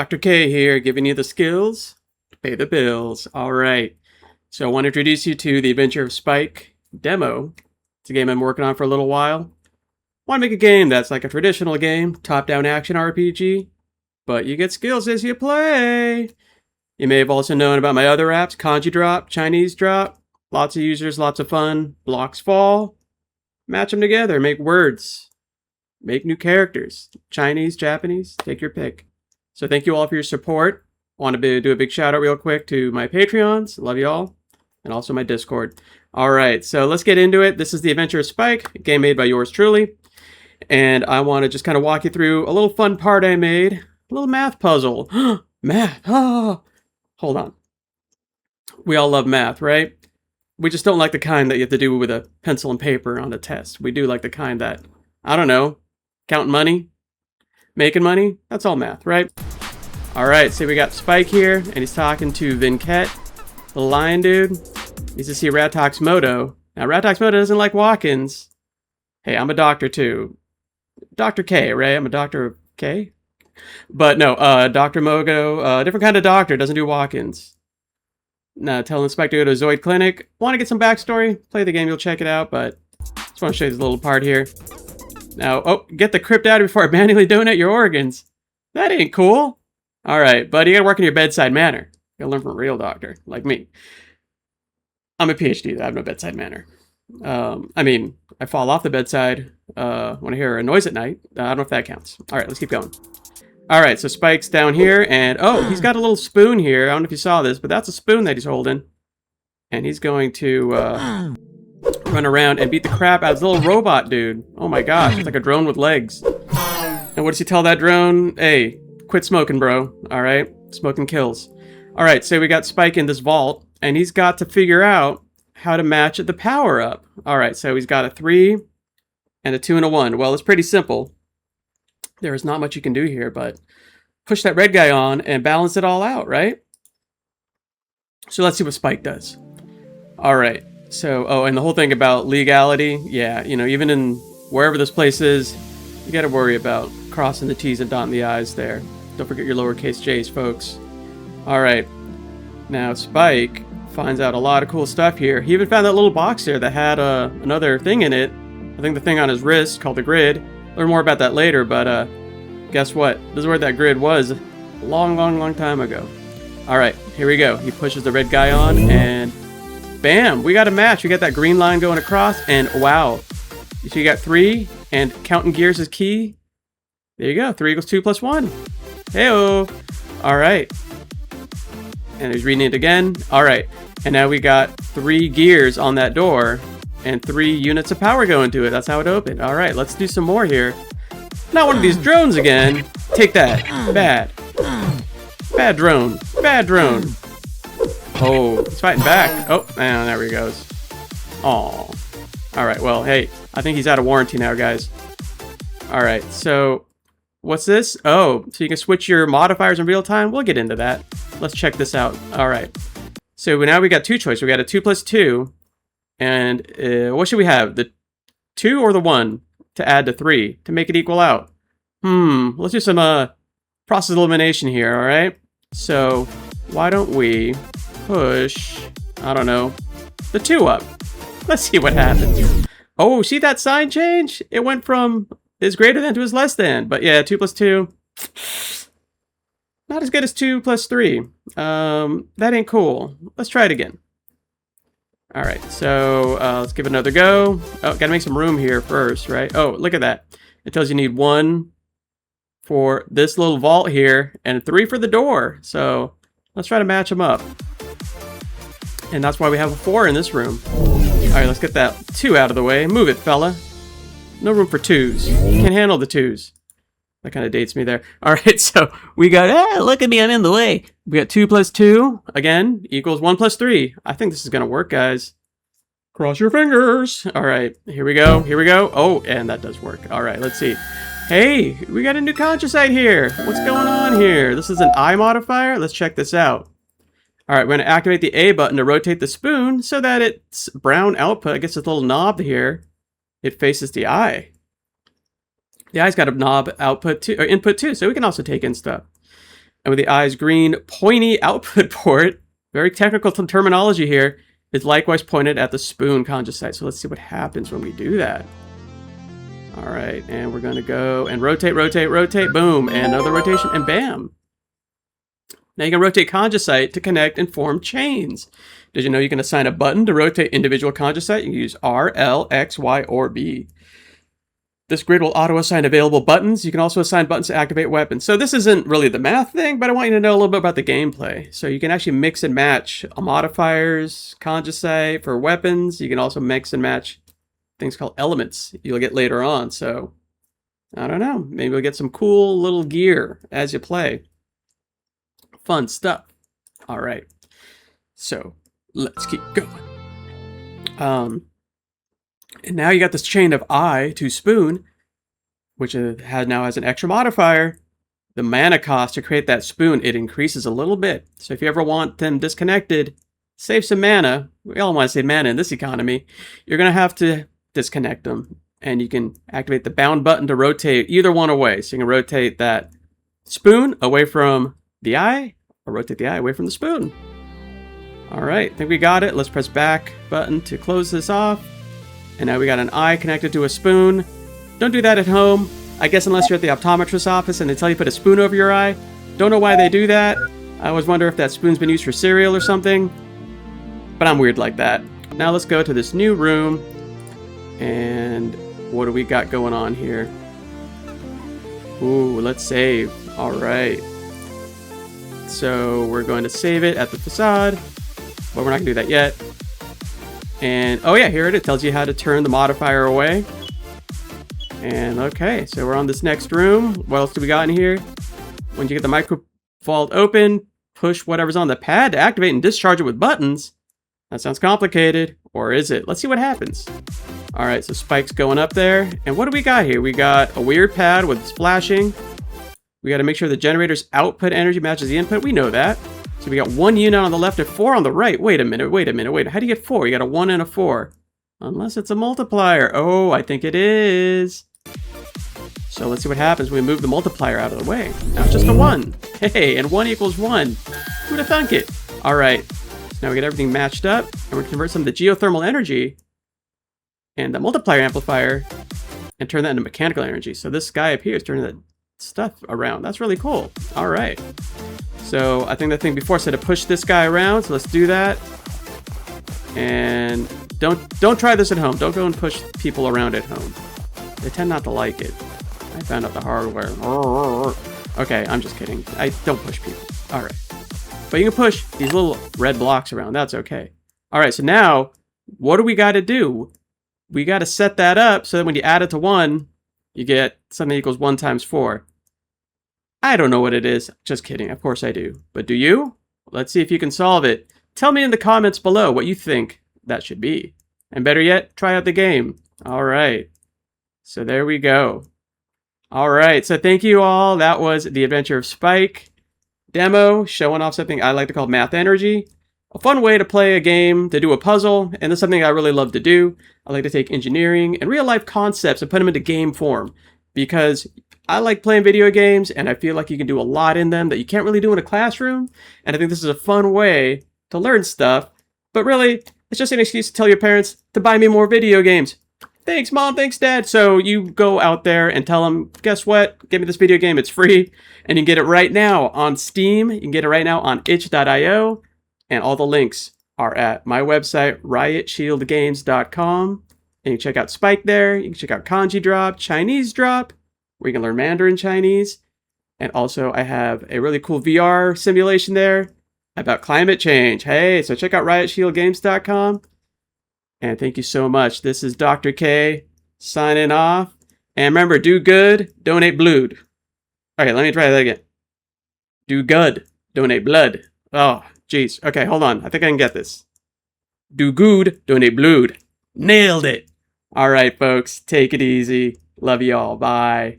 Dr. K here, giving you the skills to pay the bills. All right. So I want to introduce you to the Adventure of Spyke demo. It's a game I'm working on for a little while. I want to make a game that's like a traditional game, top-down action RPG, but you get skills as you play. You may have also known about my other apps, Kanji Drop, Chinese Drop. Lots of users, lots of fun. Blocks fall. Match them together, make words. Make new characters. Chinese, Japanese, take your pick. So thank you all for your support. Want to do a big shout out real quick to my Patreons. Love you all. And also my Discord. All right, so let's get into it. This is The Adventure of Spyke, a game made by yours truly. And I want to just kind of walk you through a little fun part I made. A little math puzzle. Math. Oh. Hold on. We all love math, right? We just don't like the kind that you have to do with a pencil and paper on a test. We do like the kind that, I don't know, counting money, making money. That's all math, right? All right, so we got Spyke here, and he's talking to Vinket, the lion dude. Needs to see Ratoxmoto. Now, Ratoxmoto doesn't like walk-ins. Hey, I'm a doctor too. Dr. K, right? I'm a Dr. of K? But no, Dr. Mogo, different kind of doctor, doesn't do walk-ins. Now, telling Spyke to go to a Zoid clinic. Want to get some backstory? Play the game, you'll check it out, but just want to show you this little part here. Now, oh, get the crypt out before I manually donate your organs. That ain't cool. All right, but you gotta work in your bedside manner. You gotta learn from a real doctor, like me. I'm a PhD, I have no bedside manner. I mean, I fall off the bedside when I hear a noise at night. I don't know if that counts. All right, let's keep going. All right, so Spike's down here, and oh, he's got a little spoon here. I don't know if you saw this, but that's a spoon that he's holding. And he's going to run around and beat the crap out of this little robot dude. Oh my gosh, it's like a drone with legs. And what does he tell that drone? Hey, quit smoking, bro. All right, smoking kills. All right, so we got Spyke in this vault, and he's got to figure out how to match the power up. All right, so he's got a 3 and a 2 and a 1. Well, it's pretty simple. There is not much you can do here, but push that red guy on and balance it all out, right? So let's see what Spyke does. All right, so, oh, and the whole thing about legality, yeah, you know, even in wherever this place is, you got to worry about crossing the T's and dotting the I's there. Don't forget your lowercase j's, folks. All right, now Spyke finds out a lot of cool stuff here. He even found that little box there that had another thing in it. I think the thing on his wrist called the grid. Learn more about that later, but guess what? This is where that grid was a long time ago. All right, here we go. He pushes the red guy on, and bam, we got a match. We got that green line going across, and wow. So you got 3, and counting gears is key. There you go, 3 equals 2 plus 1. Hey-oh. All right. And he's reading it again. All right, and now we got 3 gears on that door, and 3 units of power going to it. That's how it opened. All right, let's do some more here. Not one of these drones again. Take that. Bad. Bad drone. Bad drone. Oh, he's fighting back. Oh, and there he goes. Aw. All right, well, hey, I think he's out of warranty now, guys. All right, so what's this? Oh, so you can switch your modifiers in real time? We'll get into that. Let's check this out. All right. So now we got 2 choices. We got a 2 plus 2. And what should we have? The 2 or the 1 to add to 3 to make it equal out? Let's do some process elimination here, all right? So why don't we push, I don't know, the 2 up. Let's see what happens. Oh, see that sign change? It went from is greater than to is less than. But yeah, 2 plus 2. Not as good as 2 plus 3. That ain't cool. Let's try it again. All right, so let's give it another go. Oh, gotta make some room here first, right? Oh, look at that. It tells you need 1 for this little vault here and 3 for the door. So let's try to match them up. And that's why we have a 4 in this room. All right, let's get that 2 out of the way. Move it, fella. No room for 2s. Can't handle the 2s. That kind of dates me there. All right, so we got, look at me, I'm in the way. We got 2 plus 2, again, equals 1 plus 3. I think this is going to work, guys. Cross your fingers. All right, here we go, here we go. Oh, and that does work. All right, let's see. Hey, we got a new kanjicite here. What's going on here? This is an I modifier. Let's check this out. All right, we're going to activate the A button to rotate the spoon so that its brown output, I guess this little knob here, it faces the eye. The eye's got a knob output too, or input too, so we can also take in stuff. And with the eye's green pointy output port, very technical terminology here, is likewise pointed at the spoon kanjicite. So let's see what happens when we do that. All right, and we're going to go and rotate, rotate, rotate, boom, and another rotation, and bam. Now you can rotate kanjicite to connect and form chains. Did you know you can assign a button to rotate individual kanjicite? You can use R, L, X, Y, or B. This grid will auto-assign available buttons. You can also assign buttons to activate weapons. So this isn't really the math thing, but I want you to know a little bit about the gameplay. So you can actually mix and match modifiers, kanjicite for weapons. You can also mix and match things called elements you'll get later on. So I don't know, maybe we'll get some cool little gear as you play. Fun stuff. All right, so let's keep going. And now you got this chain of eye to spoon, which now has an extra modifier. The mana cost to create that spoon, it increases a little bit. So if you ever want them disconnected, save some mana. We all want to save mana in this economy. You're going to have to disconnect them. And you can activate the bound button to rotate either one away. So you can rotate that spoon away from the eye, or rotate the eye away from the spoon. All right, I think we got it. Let's press back button to close this off. And now we got an eye connected to a spoon. Don't do that at home. I guess unless you're at the optometrist's office and they tell you to put a spoon over your eye. Don't know why they do that. I always wonder if that spoon's been used for cereal or something. But I'm weird like that. Now let's go to this new room. And what do we got going on here? Ooh, let's save. All right. So we're going to save it at the facade. But we're not going to do that yet. And, oh yeah, here it tells you how to turn the modifier away. And okay, so we're on this next room. What else do we got in here? When you get the micro vault open, push whatever's on the pad to activate and discharge it with buttons. That sounds complicated. Or is it? Let's see what happens. All right, so Spike's going up there. And what do we got here? We got a weird pad with splashing. We got to make sure the generator's output energy matches the input. We know that. So we got 1 unit on the left and 4 on the right. Wait a minute, wait a minute, wait. How do you get 4? You got a 1 and a 4. Unless it's a multiplier. Oh, I think it is. So let's see what happens when we move the multiplier out of the way. Now it's just a 1. Hey, and 1 equals 1. Who'd have thunk it? All right. So now we get everything matched up. And we're going to convert some of the geothermal energy and the multiplier amplifier and turn that into mechanical energy. So this guy up here is turning that stuff around. That's really cool. All right. So I think the thing before said to push this guy around. So let's do that. And don't try this at home. Don't go and push people around at home. They tend not to like it. I found out the hard way. Okay, I'm just kidding. I don't push people. All right. But you can push these little red blocks around. That's okay. All right, so now what do we got to do? We got to set that up so that when you add it to 1, you get something equals 1 times 4. I don't know what it is. Just kidding. Of course I do. But do you? Let's see if you can solve it. Tell me in the comments below what you think that should be. And better yet, try out the game. All right. So there we go. All right. So thank you all. That was the Adventure of Spyke demo, showing off something I like to call math energy. A fun way to play a game, to do a puzzle, and it's something I really love to do. I like to take engineering and real-life concepts and put them into game form because I like playing video games, and I feel like you can do a lot in them that you can't really do in a classroom, and I think this is a fun way to learn stuff. But really, it's just an excuse to tell your parents to buy me more video games. Thanks, Mom. Thanks, Dad. So you go out there and tell them, guess what? Give me this video game. It's free, and you can get it right now on Steam. You can get it right now on itch.io. And all the links are at my website, riotshieldgames.com. And you can check out Spyke there. You can check out Kanji Drop, Chinese Drop, where you can learn Mandarin Chinese. And also I have a really cool VR simulation there about climate change. Hey, so check out riotshieldgames.com. And thank you so much. This is Dr. K signing off. And remember, do good, donate blood. Okay, let me try that again. Do good, donate blood. Oh, jeez. Okay, hold on. I think I can get this. Do good, donate blood. Nailed it. All right, folks. Take it easy. Love you all. Bye.